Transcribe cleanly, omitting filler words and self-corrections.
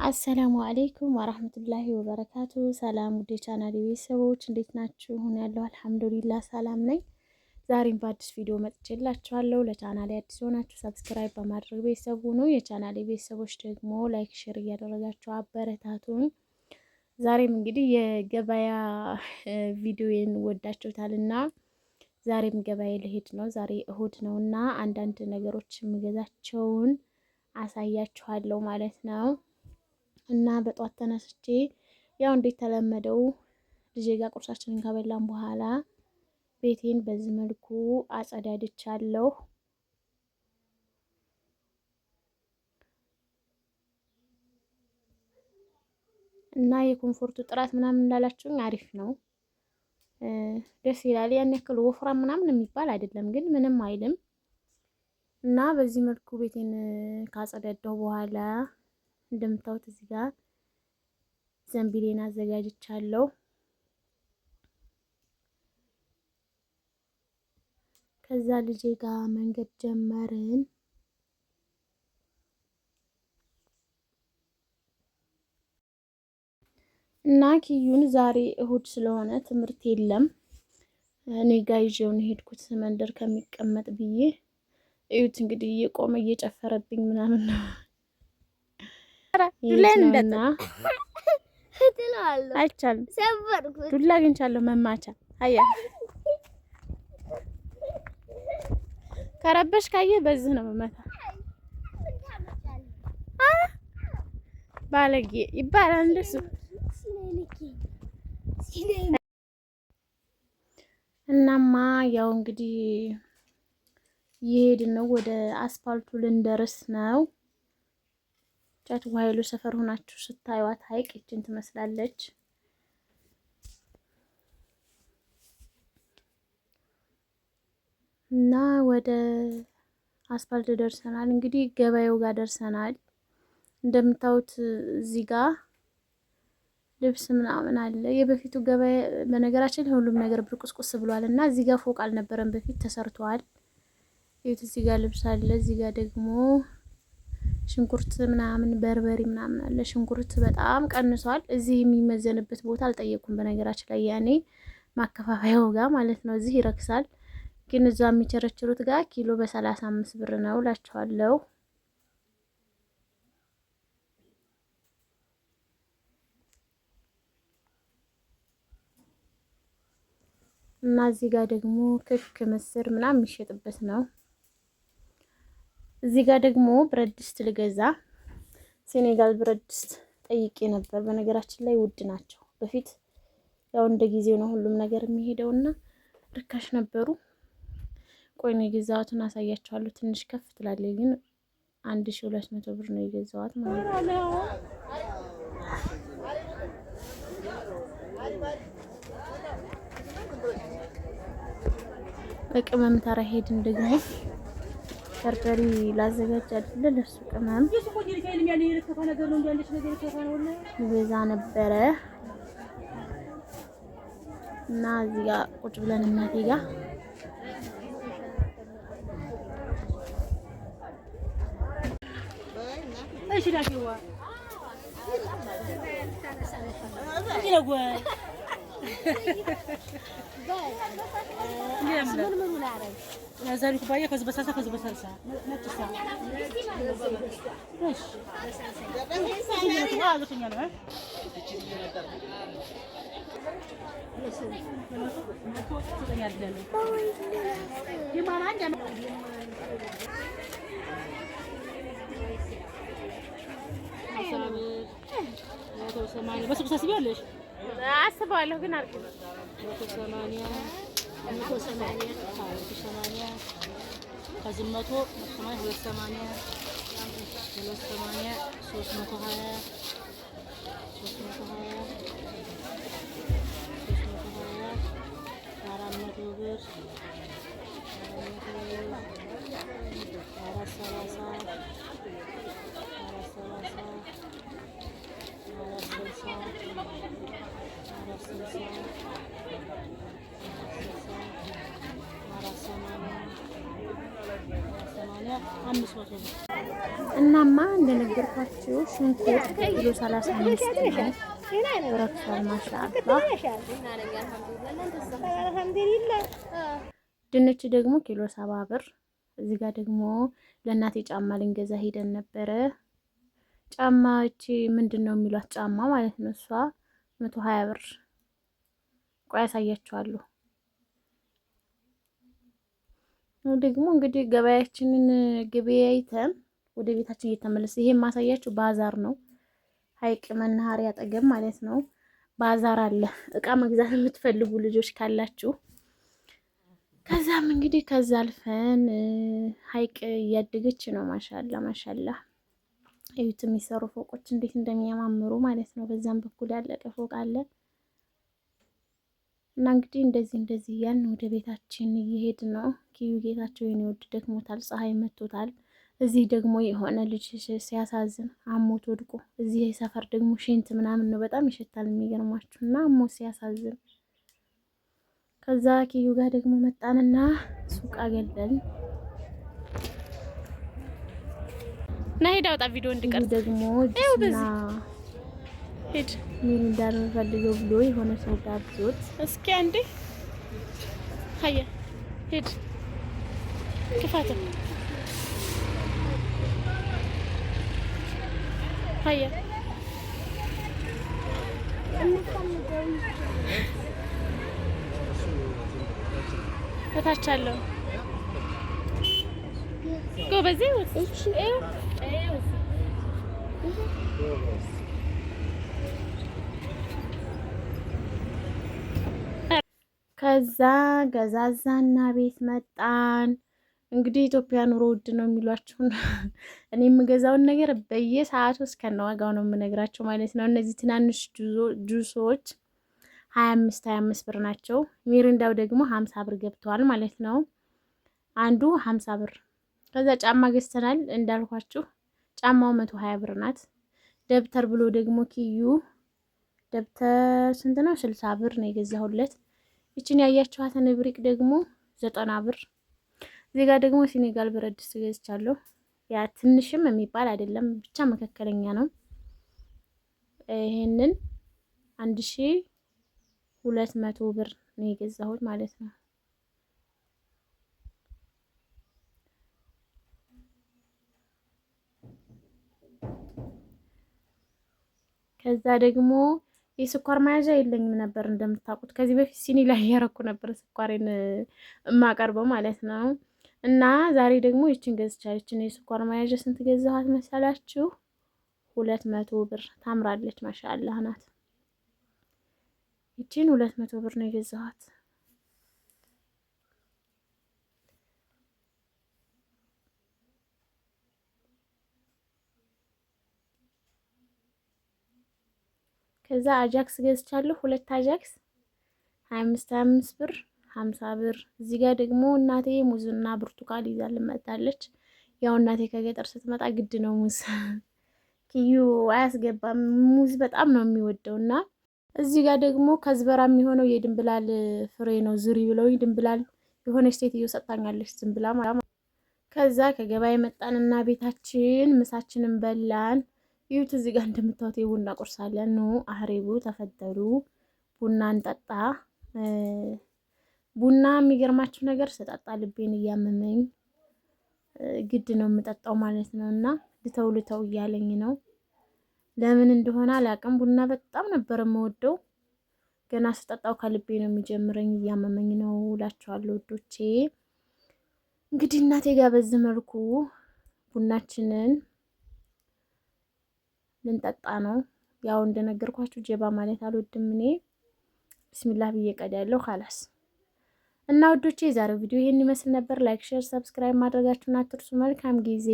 አሰላሙ አለይኩም ወራህመቱላሂ ወበረካቱ። ሰላም ውዴ ቻናል ቤተሰቦች እንዴት ናችሁ? ሁን ያለው አልሐምዱሊላህ ሰላም ነኝ። ዛሬም በአዲስ ቪዲዮ መጥቼላችኋለሁ። ለቻናሌ አዲስ ሆናችሁ ሰብስክራይብ በማድረግ ቤተሰብ ሁኑ። የቻናሌ ቤተሰቦች ደግሞ ላይክ፣ ሼር እያደረጋችሁ አበረታቱን። ዛሬም እንግዲህ የገበያ ቪዲዮን ወዳችሁታልና ዛሬም ገበያ ልሄድ ነው። ዛሬ እሁድ ነውና አንዳንድ ነገሮች የምገዛቸውን አሳያችኋለሁ ማለት ነው። እና በጧት ተነስቼ ያው እንዴት ተለመደው ልጄ ጋር ቁርሳችንን ከበላን በኋላ ቤቴን በዚህ መልኩ አጸዳድቻለሁ። እና የኮምፎርቱ ጥራት ምናምን እንዳላችሁኝ አሪፍ ነው፣ ደስ ይላል። ያን ያክል ወፍራም ምናምን የሚባል አይደለም፣ ግን ምንም አይልም። እና በዚህ መልኩ ቤቴን ካጸዳዳሁ በኋላ እንደምታዩት እዚህ ጋር ዘንቢሌን አዘጋጅቻለሁ። ከዛ ልጄ ጋር መንገድ ጀመርን። እና ኪዩን ዛሬ እሁድ ስለሆነ ትምህርት የለም፣ እኔ ጋር ይዤው ነው ሄድኩት መንደር ከሚቀመጥ ብዬ። እዩት እንግዲህ እየቆመ እየጨፈረብኝ ምናምን ነው። ዱላና አይቻልም፣ ዱላ አግኝቻለሁ መማቻ። አያ ከረበሽ ካየ በዚህ ነው መመታ። ባለጌ ይባላል እንደሱ። እናማ ያው እንግዲህ እየሄድን ነው፣ ወደ አስፋልቱ ልንደርስ ነው። ጫት ዋይሉ ሰፈር ሆናችሁ ስታዩት ሀይቅ እችን ትመስላለች። እና ወደ አስፋልት ደርሰናል። እንግዲህ ገበያው ጋር ደርሰናል። እንደምታዩት እዚህ ጋር ልብስ ምናምን አለ። የበፊቱ ገበያ በነገራችን ላይ ሁሉም ነገር ብርቁስቁስ ብሏል እና እዚህ ጋር ፎቅ አልነበረም በፊት ተሰርቷል። ይሄት እዚህ ጋር ልብስ አለ። እዚህ ጋር ደግሞ ሽንኩርት ምናምን በርበሬ ምናምን አለ። ሽንኩርት በጣም ቀንሷል። እዚህ የሚመዘንበት ቦታ አልጠየኩም በነገራችን ላይ ያኔ ማከፋፈያው ጋር ማለት ነው። እዚህ ይረክሳል፣ ግን እዛ የሚቸረችሩት ጋር ኪሎ በ35 ብር ነው እላችኋለሁ። እና እዚህ ጋር ደግሞ ክክ ምስር ምናምን የሚሸጥበት ነው። እዚህ ጋር ደግሞ ብረት ድስት ልገዛ ሴኔጋል ብረት ድስት ጠይቄ ነበር። በነገራችን ላይ ውድ ናቸው። በፊት ያው እንደ ጊዜው ነው ሁሉም ነገር የሚሄደውና ርካሽ ነበሩ። ቆይ ነው የገዛሁትን አሳያችኋለሁ። ትንሽ ከፍ ትላለች፣ ግን 1200 ብር ነው የገዛኋት ማለት ነው። በቅመም ተራ ሄድን ደግሞ በርበሬ ላዘጋጅ አይደለ? ለሱ ቅመም በዛ ነበረ እና እዚህ ጋር ቁጭ ብለን እናቴ ጋር زاري كوبايه كذا بسلسه كذا بسلسه نفس الساعه ماشي هذا كنا له بس بتحسبيها ليش؟ አስበዋለሁ ግን አርኩ 180 ከዝመቶ 280 500 ብር እናማ እንደነገርኳችሁ ሽንኩርት ኪሎ 35 ነው። ረክሷል ማሻአላ። ድንች ደግሞ ኪሎ 70 ብር። እዚህ ጋር ደግሞ ለእናቴ ጫማ ልንገዛ ሄደን ነበረ። ጫማ እቺ ምንድነው የሚሏት ጫማ ማለት ነው። እሷ 120 ብር። ቆይ ያሳያችኋለሁ። ደግሞ እንግዲህ ገበያችንን ገበያይተን ወደ ቤታችን እየተመለሰ ይሄ ማሳያችሁ ባዛር ነው። ሀይቅ መናኸሪያ አጠገብ ማለት ነው። ባዛር አለ። እቃ መግዛት የምትፈልጉ ልጆች ካላችሁ ከዛም እንግዲህ ከዛ አልፈን ሀይቅ እያደገች ነው። ማሻላ ማሻላ። እዩት የሚሰሩ ፎቆች እንዴት እንደሚያማምሩ ማለት ነው። በዛም በኩል ያለቀ ፎቅ አለ እና እንግዲህ እንደዚህ እያልን ወደ ቤታችን እየሄድ ነው። ኪዩ ጌታቸው የኔ ወድ ደክሞታል፣ ፀሐይ መቶታል። እዚህ ደግሞ የሆነ ልጅ ሲያሳዝን አሞት ወድቆ፣ እዚህ ሰፈር ደግሞ ሽንት ምናምን ነው፣ በጣም ይሸታል የሚገርማችሁ እና አሞት ሲያሳዝን። ከዛ ኪዩ ጋር ደግሞ መጣንና ሱቅ አገለልን እና ሄዳ ወጣ ቪዲዮ እንድቀርጽ ደግሞ ጅስና ሄድ ምን እንዳልፈልገው ብሎ የሆነ ሰው ጋብዞት እስኪ አንዴ ሀያ ሄድ ክፋት ሀያ እታቻለሁ ጎበዜ ወጥቼ ከዛ ገዛዛና ቤት መጣን። እንግዲህ ኢትዮጵያ ኑሮ ውድ ነው የሚሏችሁ እኔ የምገዛውን ነገር በየሰዓቱ እስከነዋጋው ነው የምነግራቸው ማለት ነው። እነዚህ ትናንሽ ጁሶች 25 ብር ናቸው። ሚሪንዳው ደግሞ 50 ብር ገብተዋል ማለት ነው። አንዱ 50 ብር። ከዛ ጫማ ገዝተናል እንዳልኳችሁ ጫማው 120 ብር ናት። ደብተር ብሎ ደግሞ ኪዩ ደብተር ስንት ነው? 60 ብር ነው የገዛሁለት። ይችን ያያችኋትን ብሪቅ ደግሞ 90 ብር። እዚህ ጋር ደግሞ ሲኔጋል ብረት ድስት ገዝቻለሁ። ያ ትንሽም የሚባል አይደለም ብቻ መካከለኛ ነው። ይሄንን 1200 ብር ነው የገዛሁት ማለት ነው። ከዛ ደግሞ የስኳር መያዣ የለኝም ነበር እንደምታውቁት። ከዚህ በፊት ሲኒ ላይ ያረኩ ነበር ስኳሬን የማቀርበው ማለት ነው። እና ዛሬ ደግሞ ይችን ገዝቻለሁ። ይችን የስኳር መያዣ ስንት ገዛኋት መሰላችሁ? 200 ብር። ታምራለች፣ ማሻአላህ ናት። ይችን 200 ብር ነው የገዛኋት። ከዛ አጃክስ ገዝቻለሁ። 2 አጃክስ 25 ብር 50 ብር። እዚህ ጋር ደግሞ እናቴ ሙዝና ብርቱካን ይዛልን መጣለች። ያው እናቴ ከገጠር ስትመጣ ግድ ነው ሙዝ፣ ኪዩ አያስገባም። ሙዝ በጣም ነው የሚወደውና እዚህ ጋር ደግሞ ከዝበራ የሚሆነው የድንብላል ፍሬ ነው። ዝሪ ብለውኝ ድንብላል የሆነች ሴትዮ ሰጣኛለች ዝም ብላ ማለት። ከዛ ከገበያ መጣንና ቤታችን ምሳችንን በላን። ይሁት እዚህ ጋር እንደምታዩት የቡና ቁርስ አለን። ኑ አህሬቡ ተፈደሉ፣ ቡና እንጠጣ። ቡና የሚገርማችሁ ነገር ስጠጣ ልቤን እያመመኝ ግድ ነው የምጠጣው ማለት ነው። እና ልተው እያለኝ ነው። ለምን እንደሆነ አላውቅም። ቡና በጣም ነበር የምወደው። ገና ስጠጣው ከልቤ ነው የሚጀምረኝ፣ እያመመኝ ነው እላችኋለሁ ውዶቼ። እንግዲህ እናቴ ጋር በዚህ መልኩ ቡናችንን ልንጠጣ ነው። ያው እንደነገርኳችሁ ጀባ ማለት አልወድም እኔ። ቢስሚላህ ብዬ ቀዳለሁ ካላስ። እና ውዶቼ የዛሬው ቪዲዮ ይሄን ይመስል ነበር። ላይክ፣ ሼር፣ ሰብስክራይብ ማድረጋችሁን አትርሱ። መልካም ጊዜ